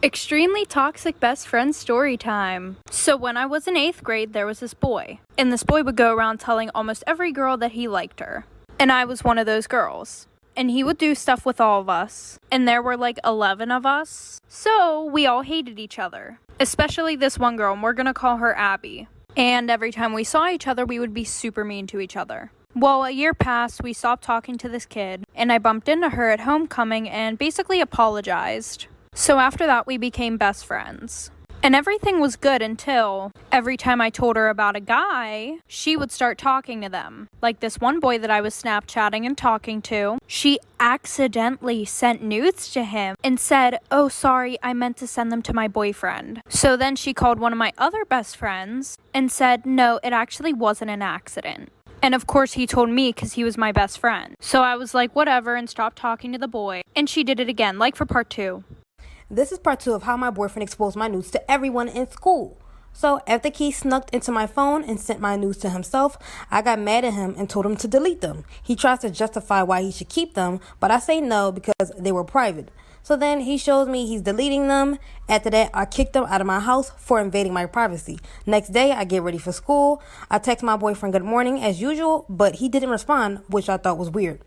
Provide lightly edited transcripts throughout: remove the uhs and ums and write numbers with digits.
Extremely toxic best friend story time. So when I was in 8th grade, there was this boy. And this boy would go around telling almost every girl that he liked her. And I was one of those girls. And he would do stuff with all of us. And there were like 11 of us. So we all hated each other. Especially this one girl, and we're gonna call her Abby. And every time we saw each other, we would be super mean to each other. Well, a year passed, we stopped talking to this kid. And I bumped into her at homecoming and basically apologized. So after that, we became best friends. And everything was good until every time I told her about a guy, she would start talking to them. Like this one boy that I was Snapchatting and talking to, she accidentally sent nudes to him and said, "Oh, sorry, I meant to send them to my boyfriend." So then she called one of my other best friends and said, "No, it actually wasn't an accident." And of course he told me because he was my best friend. So I was like, whatever, and stopped talking to the boy. And she did it again, like for part 2. This is part 2 of how my boyfriend exposed my nudes to everyone in school. So after he snuck into my phone and sent my nudes to himself, I got mad at him and told him to delete them. He tries to justify why he should keep them, but I say no because they were private. So then he shows me he's deleting them. After that, I kicked him out of my house for invading my privacy. Next day, I get ready for school. I text my boyfriend good morning as usual, but he didn't respond, which I thought was weird.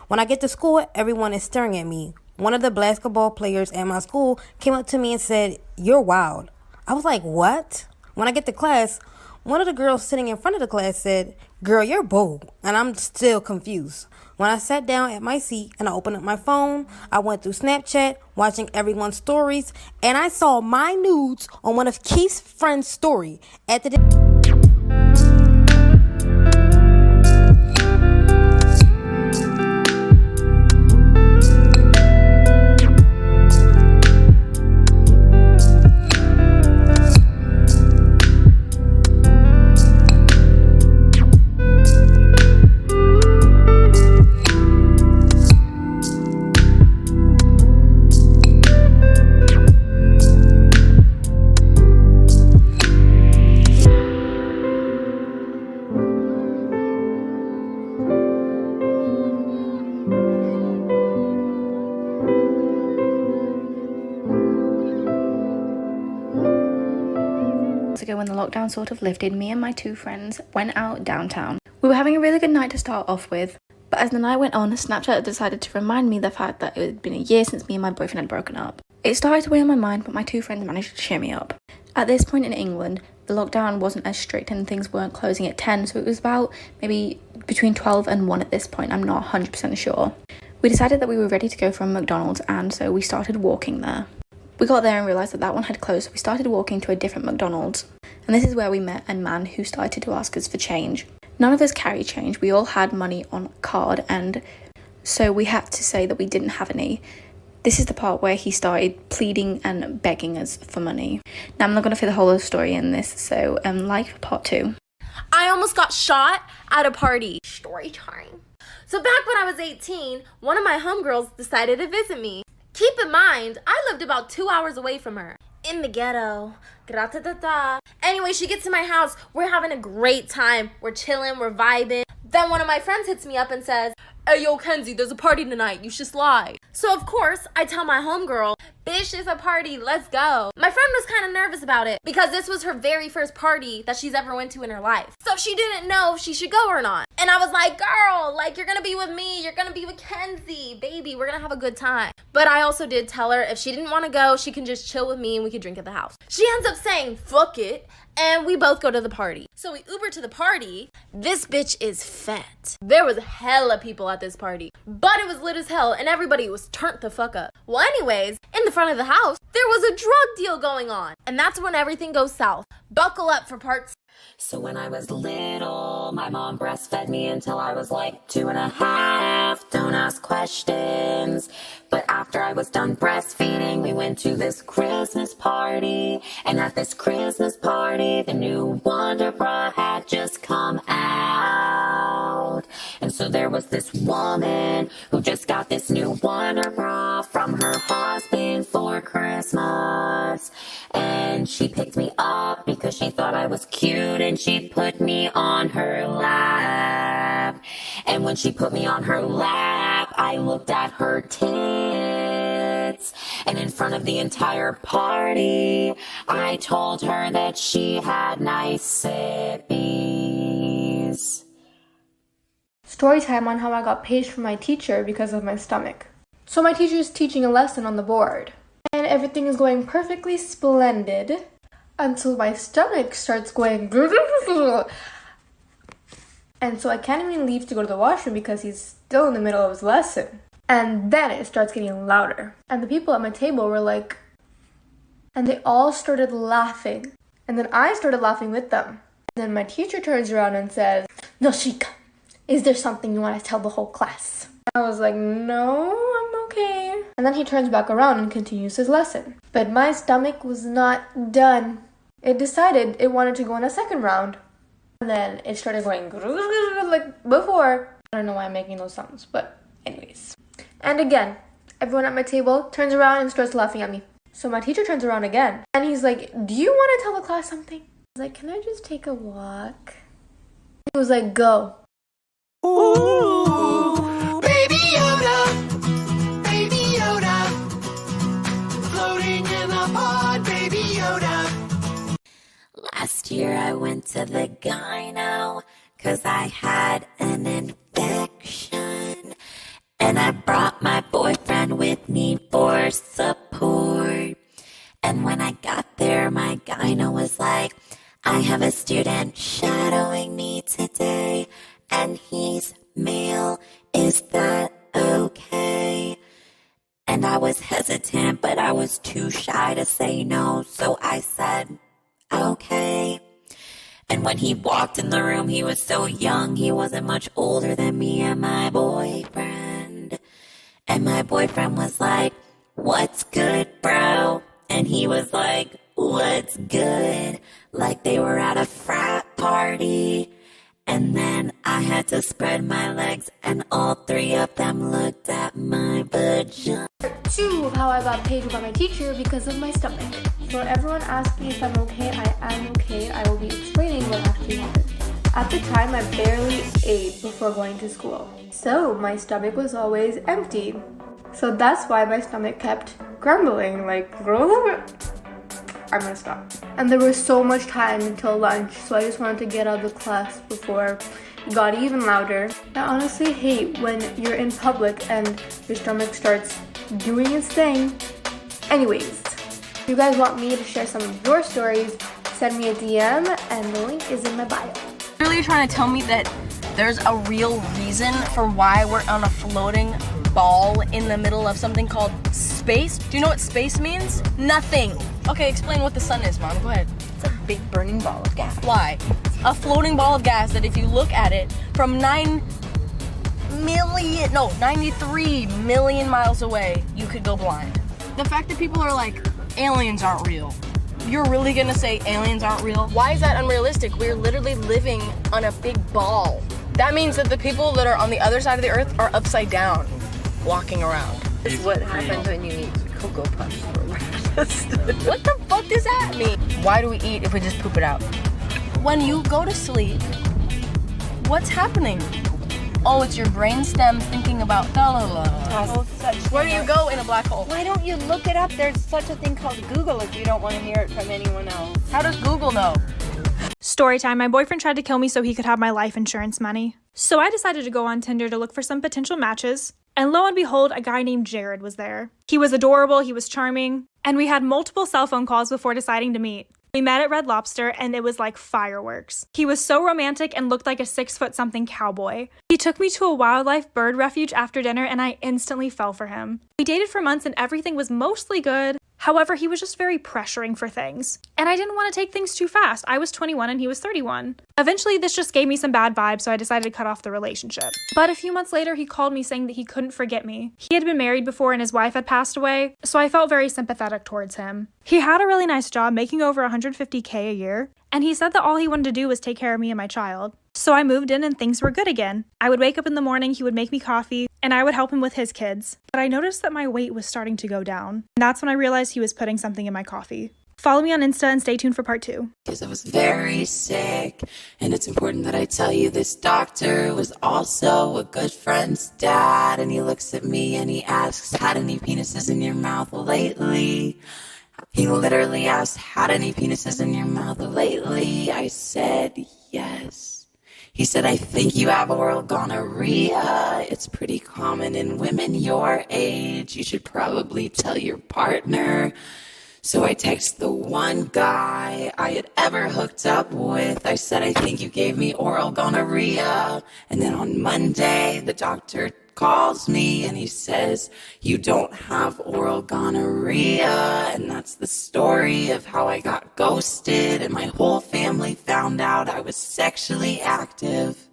When I get to school, everyone is staring at me. One of the basketball players at my school came up to me and said, "You're wild." I was like, what? When I get to class, one of the girls sitting in front of the class said, "Girl, you're bold." And I'm still confused. When I sat down at my seat and I opened up my phone, I went through Snapchat, watching everyone's stories, and I saw my nudes on one of Keith's friend's story. After the ago when the lockdown sort of lifted, me and my 2 friends went out downtown. We were having a really good night to start off with, but as the night went on, Snapchat decided to remind me the fact that it had been a year since me and my boyfriend had broken up. It started to weigh on my mind, but my 2 friends managed to cheer me up. At this point in England, the lockdown wasn't as strict and things weren't closing at 10, so it was about maybe between 12 and 1 at this point. I'm not 100% sure. We decided that we were ready to go for a McDonald's, and so we started walking there. We got there and realised that one had closed, so we started walking to a different McDonald's. And this is where we met a man who started to ask us for change. None of us carried change, we all had money on card, and so we had to say that we didn't have any. This is the part where he started pleading and begging us for money. Now I'm not going to fit the whole of the story in this, so like for part 2. I almost got shot at a party. Story time. So back when I was 18, one of my homegirls decided to visit me. Keep in mind, I lived about 2 hours away from her. In the ghetto. Gra-ta-ta-ta. Anyway, she gets to my house. We're having a great time. We're chilling, we're vibing. Then one of my friends hits me up and says, "Hey, yo, Kenzie, there's a party tonight. You should slide." So, of course, I tell my homegirl, "Bitch, there's a party. Let's go." My friend was kind of nervous about it because this was her very first party that she's ever went to in her life. So she didn't know if she should go or not. And I was like, "Girl, like, you're going to be with me. You're going to be with Kenzie. Baby, we're going to have a good time." But I also did tell her if she didn't want to go, she can just chill with me and we could drink at the house. She ends up saying, "Fuck it." And we both go to the party. So we Uber to the party. This bitch is fat. There was hella people at this party, but it was lit as hell and everybody was turned the fuck up. Well, anyways, in the front of the house, there was a drug deal going on. And that's when everything goes south. Buckle up for part 2. So when I was little, my mom breastfed me until I was like 2.5. Don't ask questions. But after I was done breastfeeding, we went to this Christmas party. And at this Christmas party, the new Wonder Bra had just come out. And so there was this woman who just got this new Wonder Bra from her husband for Christmas. And she picked me up because she thought I was cute, and she put me on her lap. And when she put me on her lap, I looked at her tits, And in front of the entire party, I told her that she had nice sippies. Story time on how I got paged from my teacher because of my stomach. So my teacher is teaching a lesson on the board, and everything is going perfectly splendid until my stomach starts going and so I can't even leave to go to the washroom because he's still in the middle of his lesson. And then it starts getting louder. And the people at my table were like, and they all started laughing. And then I started laughing with them. And then my teacher turns around and says, "Noshika, is there something you want to tell the whole class?" I was like, "No, I'm okay." And then he turns back around and continues his lesson. But my stomach was not done. It decided it wanted to go in a second round. And then it started going like before. I don't know why I'm making those sounds, but anyways. And again, everyone at my table turns around and starts laughing at me. So my teacher turns around again. And he's like, "Do you want to tell the class something?" I was like, "Can I just take a walk?" He was like, "Go." Ooh, Baby Yoda, floating in a pod, Baby Yoda. Last year I went to the gyno 'cause I had an infection. And I brought my boyfriend with me for support. And when I got there, my gyno was like, "I have a student shadowing me today, and he's male. Is that okay?" And I was hesitant, but I was too shy to say no, so I said, "Okay." And when he walked in the room, he was so young, he wasn't much older than me and my boyfriend. And my boyfriend was like, "What's good, bro?" And he was like, "What's good?" Like they were at a frat party. And then I had to spread my legs, and all three of them looked at my vagina. 2 of how I got paid by my teacher because of my stomach. So everyone asks me if I'm okay. I am okay. I will be explaining what actually happened. At the time, I barely ate before going to school. So my stomach was always empty. So that's why my stomach kept grumbling, like, I'm gonna stop. And there was so much time until lunch, so I just wanted to get out of the class before it got even louder. I honestly hate when you're in public and your stomach starts doing its thing. Anyways, if you guys want me to share some of your stories, send me a DM and the link is in my bio. Really trying to tell me that there's a real reason for why we're on a floating ball in the middle of something called space? Do you know what space means? Nothing. Okay, explain what the sun is, Mom. Go ahead. It's a big burning ball of gas. Why? A floating ball of gas that if you look at it from 93 million miles away, you could go blind. The fact that people are like, aliens aren't real. You're really gonna say aliens aren't real? Why is that unrealistic? We're literally living on a big ball. That means that the people that are on the other side of the earth are upside down, walking around. This is what happens when you eat Cocoa Puffs for breakfast. What the fuck does that mean? Why do we eat if we just poop it out? When you go to sleep, what's happening? Oh, it's your brainstem thinking about la la la. Where do you go in a black hole? Why don't you look it up? There's such a thing called Google if you don't want to hear it from anyone else. How does Google know? Storytime. My boyfriend tried to kill me so he could have my life insurance money. So I decided to go on Tinder to look for some potential matches. And lo and behold, a guy named Jared was there. He was adorable, he was charming, and we had multiple cell phone calls before deciding to meet. We met at Red Lobster and it was like fireworks. He was so romantic and looked like a 6-foot-something cowboy. He took me to a wildlife bird refuge after dinner and I instantly fell for him. We dated for months and everything was mostly good. However, he was just very pressuring for things. And I didn't want to take things too fast. I was 21 and he was 31. Eventually, this just gave me some bad vibes, so I decided to cut off the relationship. But a few months later, he called me saying that he couldn't forget me. He had been married before and his wife had passed away, so I felt very sympathetic towards him. He had a really nice job, making over $150K a year, and he said that all he wanted to do was take care of me and my child. So I moved in and things were good again. I would wake up in the morning, he would make me coffee, and I would help him with his kids. But I noticed that my weight was starting to go down. And that's when I realized he was putting something in my coffee. Follow me on Insta and stay tuned for part 2. Because I was very sick, and it's important that I tell you this doctor was also a good friend's dad, and he looks at me and he asks, had any penises in your mouth lately? He literally asked, had any penises in your mouth lately? I said, yes. He said, I think you have oral gonorrhea. It's pretty common in women your age. You should probably tell your partner. So I texted the one guy I had ever hooked up with. I said, I think you gave me oral gonorrhea. And then on Monday, the doctor calls me and he says, you don't have oral gonorrhea. And that's the story of how I got ghosted and my whole family found out I was sexually active.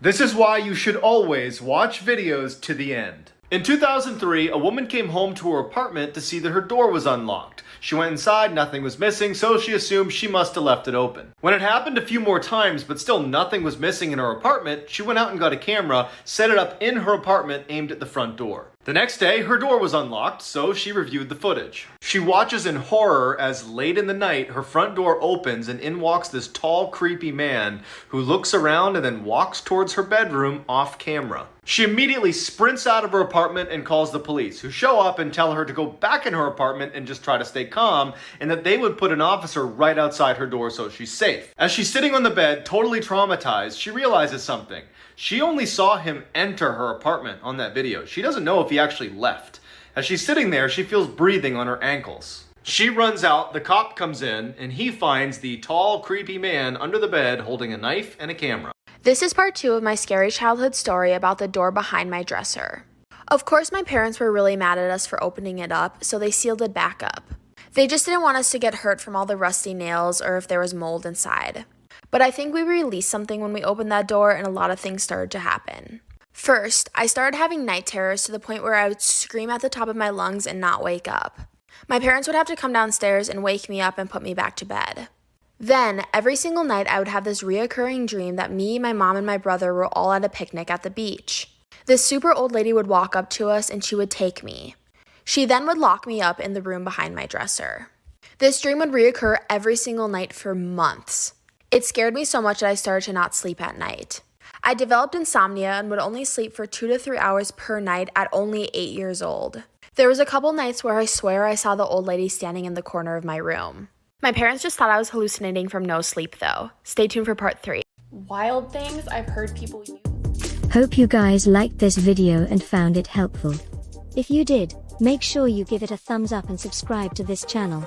This is why you should always watch videos to the end. In 2003, a woman came home to her apartment to see that her door was unlocked. She went inside, nothing was missing, so she assumed she must have left it open. When it happened a few more times, but still nothing was missing in her apartment, she went out and got a camera, set it up in her apartment aimed at the front door. The next day, her door was unlocked, so she reviewed the footage. She watches in horror as late in the night, her front door opens and in walks this tall, creepy man who looks around and then walks towards her bedroom off camera. She immediately sprints out of her apartment and calls the police, who show up and tell her to go back in her apartment and just try to stay calm, and that they would put an officer right outside her door so she's safe. As she's sitting on the bed, totally traumatized, she realizes something. She only saw him enter her apartment on that video. She doesn't know if he actually left. As she's sitting there, she feels breathing on her ankles. She runs out, the cop comes in, and he finds the tall, creepy man under the bed holding a knife and a camera. This is part 2 of my scary childhood story about the door behind my dresser. Of course, my parents were really mad at us for opening it up, so they sealed it back up. They just didn't want us to get hurt from all the rusty nails or if there was mold inside. But I think we released something when we opened that door and a lot of things started to happen. First, I started having night terrors to the point where I would scream at the top of my lungs and not wake up. My parents would have to come downstairs and wake me up and put me back to bed. Then, every single night, I would have this reoccurring dream that me, my mom, and my brother were all at a picnic at the beach. This super old lady would walk up to us and she would take me. She then would lock me up in the room behind my dresser. This dream would reoccur every single night for months. It scared me so much that I started to not sleep at night. I developed insomnia and would only sleep for 2 to 3 hours per night at only 8 years old. There was a couple nights where I swear I saw the old lady standing in the corner of my room. My parents just thought I was hallucinating from no sleep though. Stay tuned for part 3. Wild things I've heard people use. Hope you guys liked this video and found it helpful. If you did, make sure you give it a thumbs up and subscribe to this channel.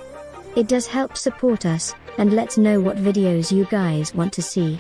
It does help support us, and let's know what videos you guys want to see.